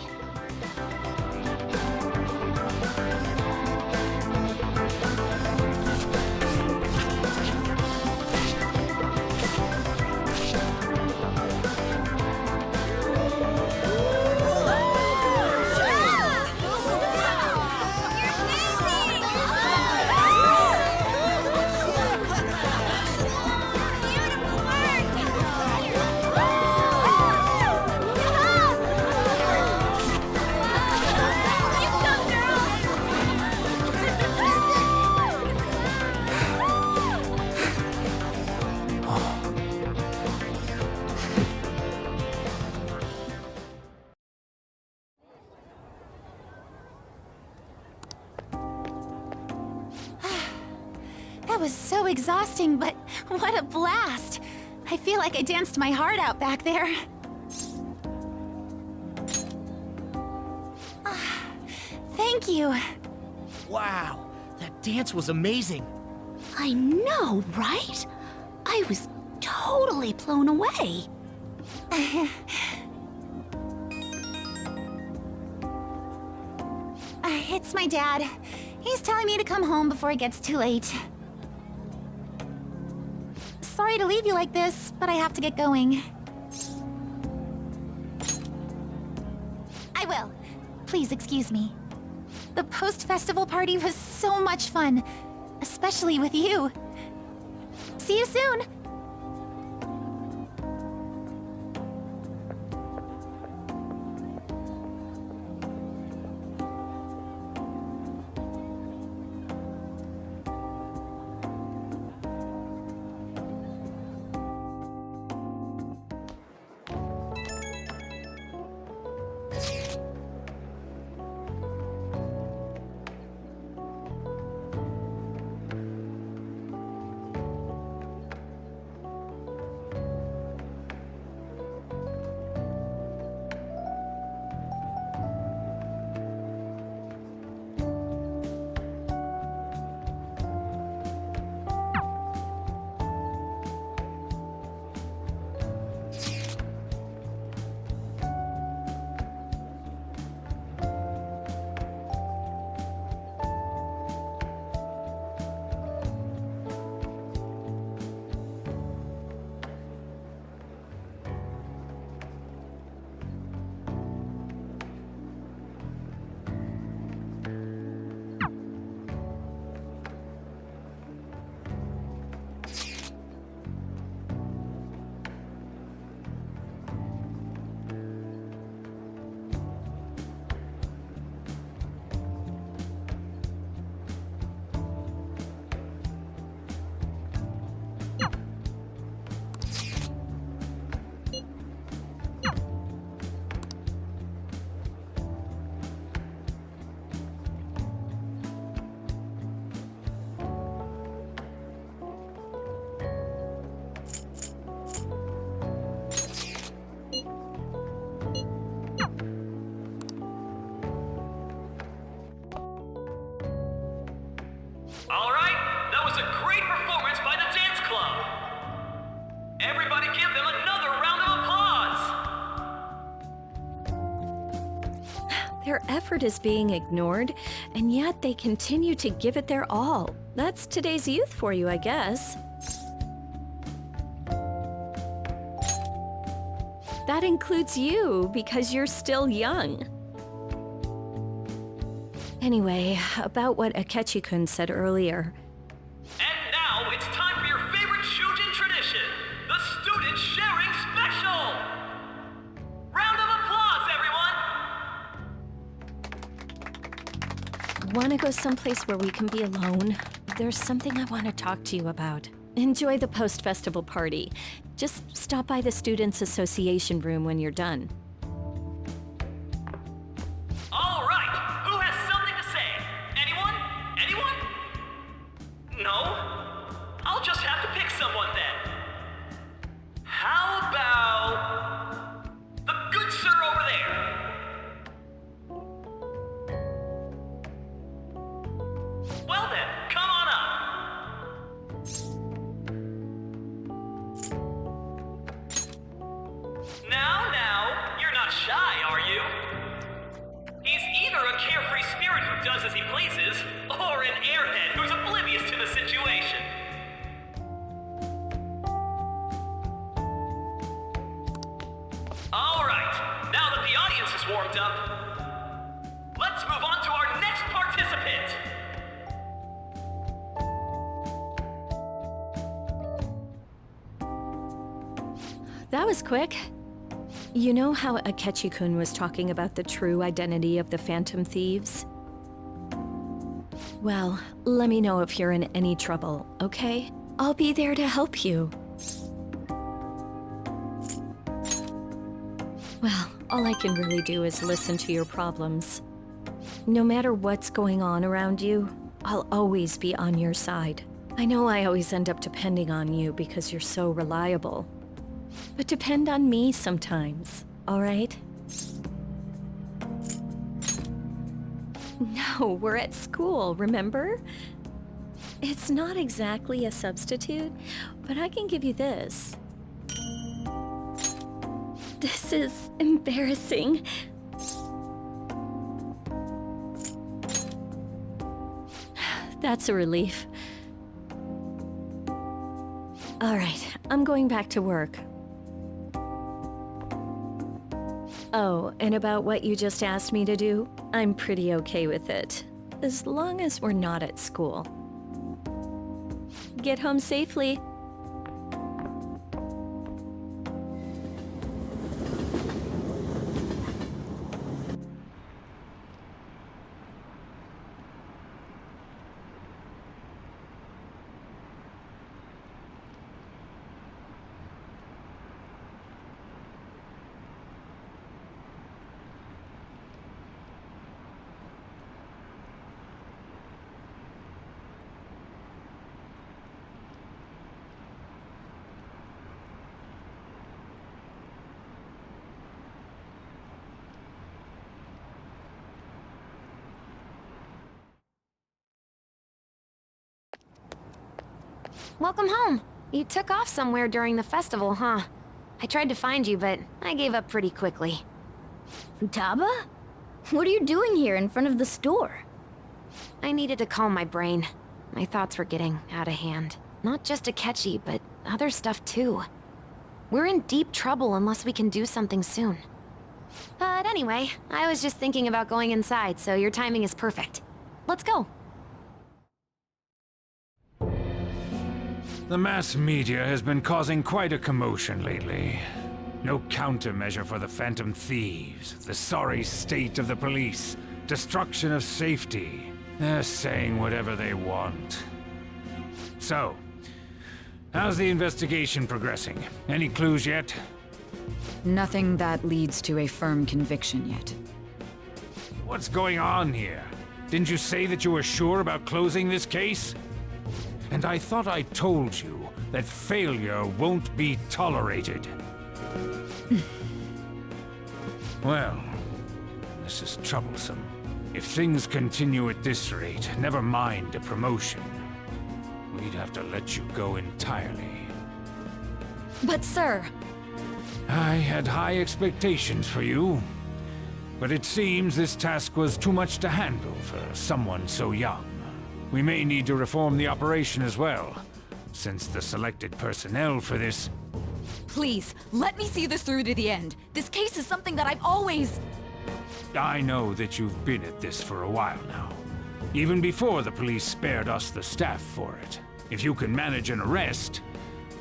That was so exhausting, but what a blast! I feel like I danced my heart out back there. Thank you. Wow, that dance was amazing. I know, right? I was totally blown away. It's my dad. He's telling me to come home before it gets too late. Sorry to leave you like this, but I have to get going. I will. Please excuse me. The post-festival party was so much fun, especially with you. See you soon! Their effort is being ignored, and yet they continue to give it their all. That's today's youth for you, I guess. That includes you, because you're still young. Anyway, about what Akechi-kun said earlier. And now it's time for your favorite Shujin tradition, the Student Sharing Special! Round of applause, everyone! Wanna go someplace where we can be alone? There's something I want to talk to you about. Enjoy the post-festival party. Just stop by the Students' Association room when you're done. All right, who has something to say? Anyone? Anyone? No? I'll just have to pick someone then. How about the good sir over there? Well then, come on up. Now, you're not shy, are you? He's either a carefree spirit who does as he pleases, or an airhead who's oblivious to the situation. All right, now that the audience is warmed up, let's move on to our next participant. That was quick. You know how Akechi-kun was talking about the true identity of the Phantom Thieves? Well, let me know if you're in any trouble, okay? I'll be there to help you. Well, all I can really do is listen to your problems. No matter what's going on around you, I'll always be on your side. I know I always end up depending on you because you're so reliable. But depend on me sometimes, all right? No, we're at school, remember? It's not exactly a substitute, but I can give you this. This is embarrassing. That's a relief. All right, I'm going back to work. Oh, and about what you just asked me to do, I'm pretty okay with it. As long as we're not at school. Get home safely. Welcome home. You took off somewhere during the festival, huh? I tried to find you, but I gave up pretty quickly. Futaba? What are you doing here in front of the store? I needed to calm my brain. My thoughts were getting out of hand. Not just Akechi, but other stuff too. We're in deep trouble unless we can do something soon. But anyway, I was just thinking about going inside, so your timing is perfect. Let's go. The mass media has been causing quite a commotion lately. No countermeasure for the Phantom Thieves, the sorry state of the police, destruction of safety. They're saying whatever they want. So, how's the investigation progressing? Any clues yet? Nothing that leads to a firm conviction yet. What's going on here? Didn't you say that you were sure about closing this case? And I thought I told you that failure won't be tolerated. Well, this is troublesome. If things continue at this rate, never mind a promotion. We'd have to let you go entirely. But sir... I had high expectations for you. But it seems this task was too much to handle for someone so young. We may need to reform the operation as well, since the selected personnel for this... Please, let me see this through to the end. This case is something that I've always... I know that you've been at this for a while now. Even before the police spared us the staff for it. If you can manage an arrest,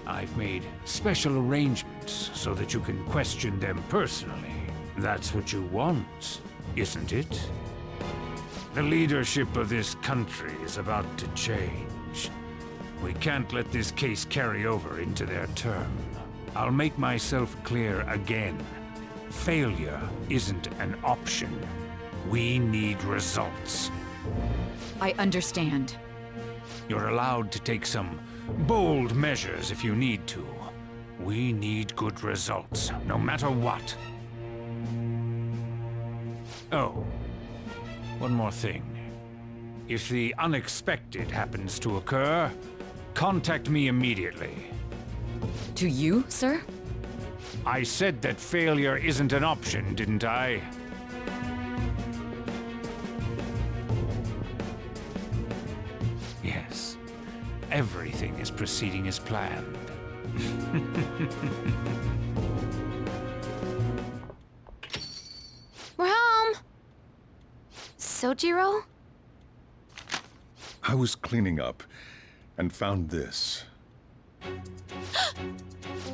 I've made special arrangements so that you can question them personally. That's what you want, isn't it? The leadership of this country is about to change. We can't let this case carry over into their term. I'll make myself clear again. Failure isn't an option. We need results. I understand. You're allowed to take some bold measures if you need to. We need good results, no matter what. Oh, one more thing. If the unexpected happens to occur, contact me immediately. To you, sir? I said that failure isn't an option, didn't I? Yes. Everything is proceeding as planned. We're home! Sojiro? I was cleaning up and found this.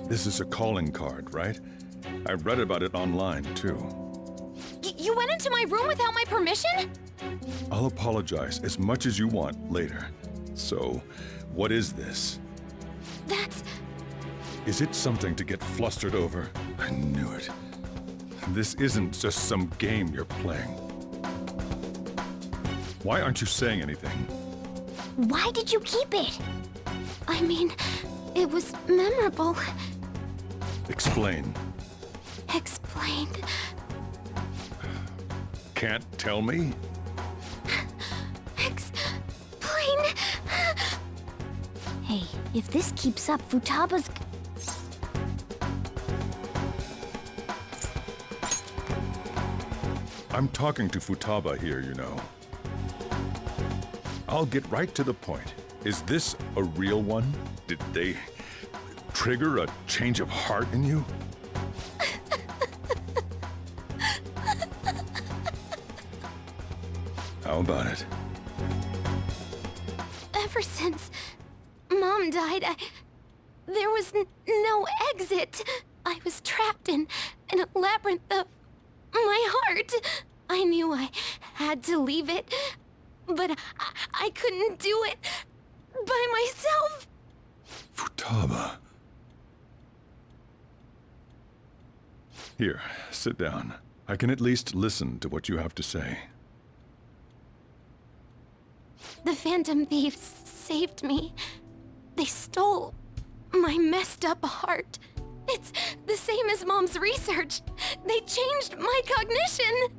This is a calling card, right? I read about it online, too. You went into my room without my permission? I'll apologize as much as you want later. So, what is this? That's... Is it something to get flustered over? I knew it. This isn't just some game you're playing. Why aren't you saying anything? Why did you keep it? I mean, it was memorable. Explain. Explained. Can't tell me? Explain. Hey, if this keeps up, Futaba's... I'm talking to Futaba here, you know. I'll get right to the point. Is this a real one? Did they trigger a change of heart in you? How about it? Ever since Mom died, there was no exit. I was trapped in a labyrinth of my heart. I knew I had to leave it, but I couldn't do it by myself. Futaba. Here, sit down. I can at least listen to what you have to say. The Phantom Thieves saved me. They stole my messed up heart. It's the same as Mom's research. They changed my cognition.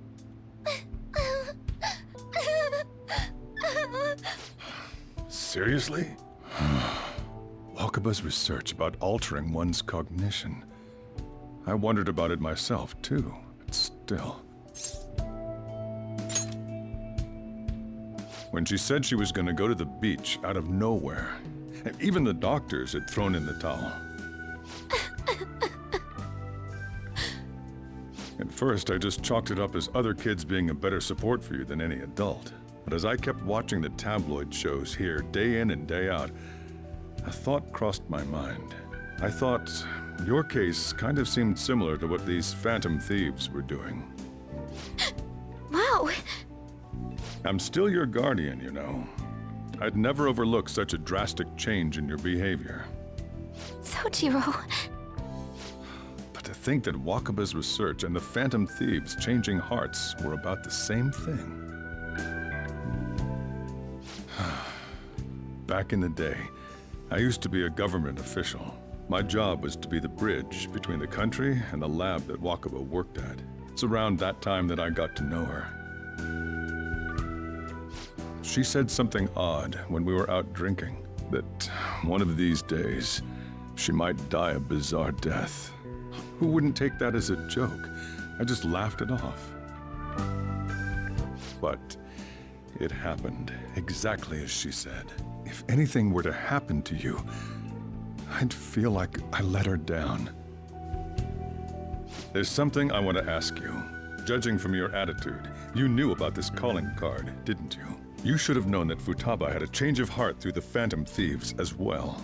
Seriously? Wakaba's research about altering one's cognition. I wondered about it myself, too, but still. When she said she was going to go to the beach out of nowhere, and even the doctors had thrown in the towel. At first, I just chalked it up as other kids being a better support for you than any adult. But as I kept watching the tabloid shows here day in and day out, a thought crossed my mind. I thought your case kind of seemed similar to what these Phantom Thieves were doing. Wow. I'm still your guardian, you know. I'd never overlook such a drastic change in your behavior. Sojiro. But to think that Wakaba's research and the Phantom Thieves changing hearts were about the same thing. Back in the day, I used to be a government official. My job was to be the bridge between the country and the lab that Wakaba worked at. It's around that time that I got to know her. She said something odd when we were out drinking, that one of these days, she might die a bizarre death. Who wouldn't take that as a joke? I just laughed it off. But it happened exactly as she said. If anything were to happen to you, I'd feel like I let her down. There's something I want to ask you. Judging from your attitude, you knew about this calling card, didn't you? You should have known that Futaba had a change of heart through the Phantom Thieves as well.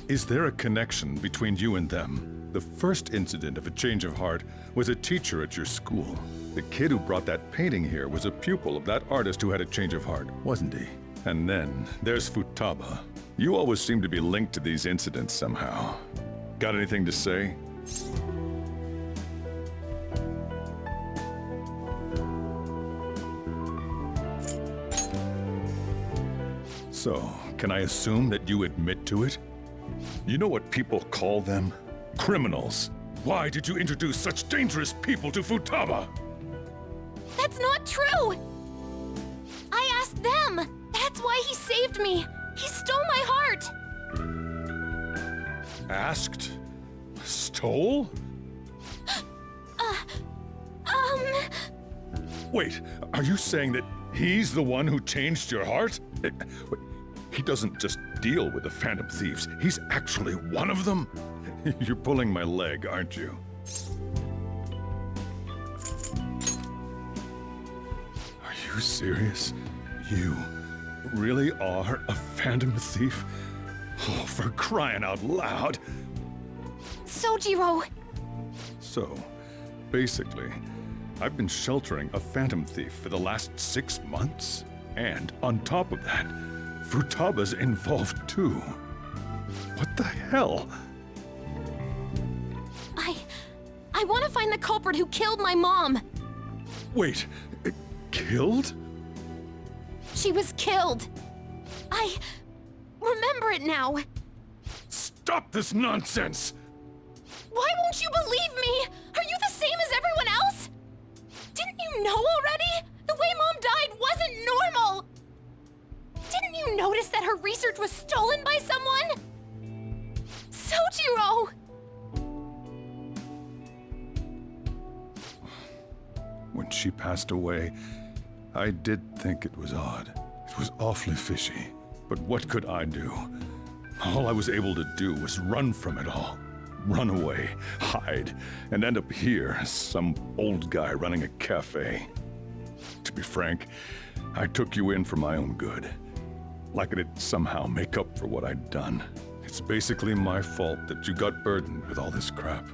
Is there a connection between you and them? The first incident of a change of heart was a teacher at your school. The kid who brought that painting here was a pupil of that artist who had a change of heart, wasn't he? And then there's Futaba. You always seem to be linked to these incidents somehow. Got anything to say? So, can I assume that you admit to it? You know what people call them? Criminals. Why did you introduce such dangerous people to Futaba? That's not true! I asked them! That's why he saved me! He stole my heart! Asked? Stole? Wait, are you saying that he's the one who changed your heart? He doesn't just deal with the Phantom Thieves, he's actually one of them? You're pulling my leg, aren't you? Are you serious? You really are a Phantom Thief? Oh, for crying out loud! Sojiro! So, basically, I've been sheltering a Phantom Thief for the last 6 months. And on top of that, Futaba's involved too. What the hell? I want to find the culprit who killed my mom! Wait, killed? She was killed! I remember it now! Stop this nonsense! Why won't you believe me? Are you the same as everyone else? Didn't you know already? The way Mom died wasn't normal! Didn't you notice that her research was stolen by someone? Sojiro! When she passed away, I did think it was odd. It was awfully fishy. But what could I do? All I was able to do was run from it all. Run away, hide, and end up here as some old guy running a cafe. To be frank, I took you in for my own good. Like it'd somehow make up for what I'd done. It's basically my fault that you got burdened with all this crap.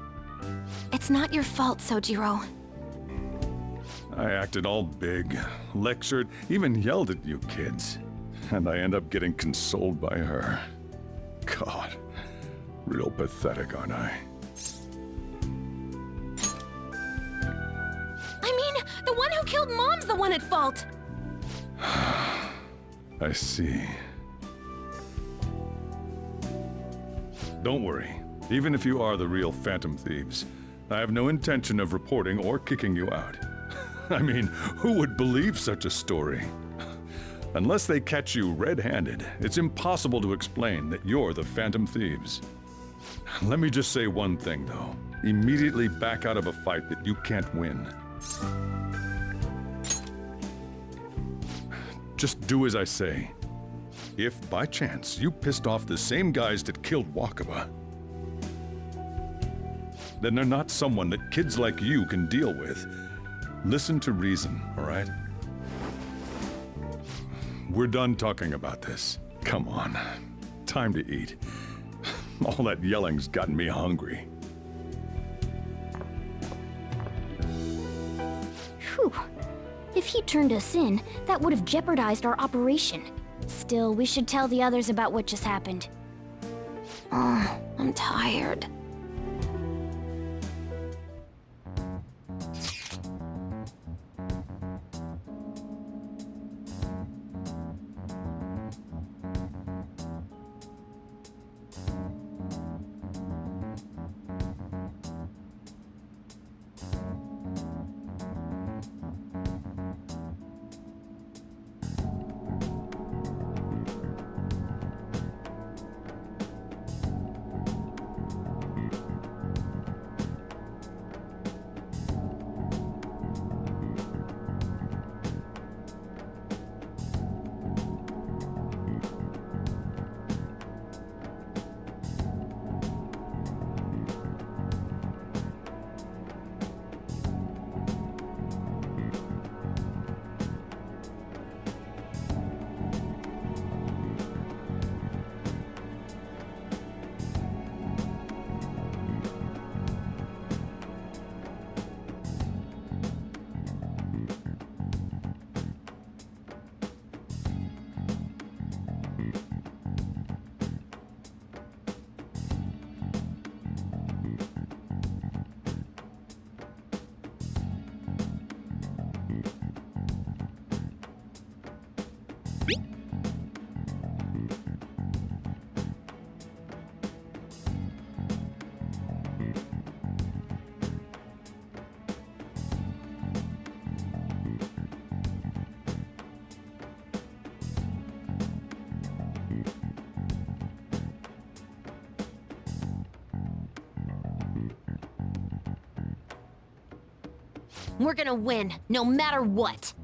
It's not your fault, Sojiro. I acted all big, lectured, even yelled at you kids. And I end up getting consoled by her. God, real pathetic, aren't I? I mean, the one who killed Mom's the one at fault! I see. Don't worry. Even if you are the real Phantom Thieves, I have no intention of reporting or kicking you out. I mean, who would believe such a story? Unless they catch you red-handed, it's impossible to explain that you're the Phantom Thieves. Let me just say one thing, though. Immediately back out of a fight that you can't win. Just do as I say. If, by chance, you pissed off the same guys that killed Wakaba, then they're not someone that kids like you can deal with. Listen to reason, all right? We're done talking about this. Come on. Time to eat. All that yelling's gotten me hungry. Whew. If he turned us in, that would have jeopardized our operation. Still, we should tell the others about what just happened. Oh, I'm tired. We're gonna win, no matter what.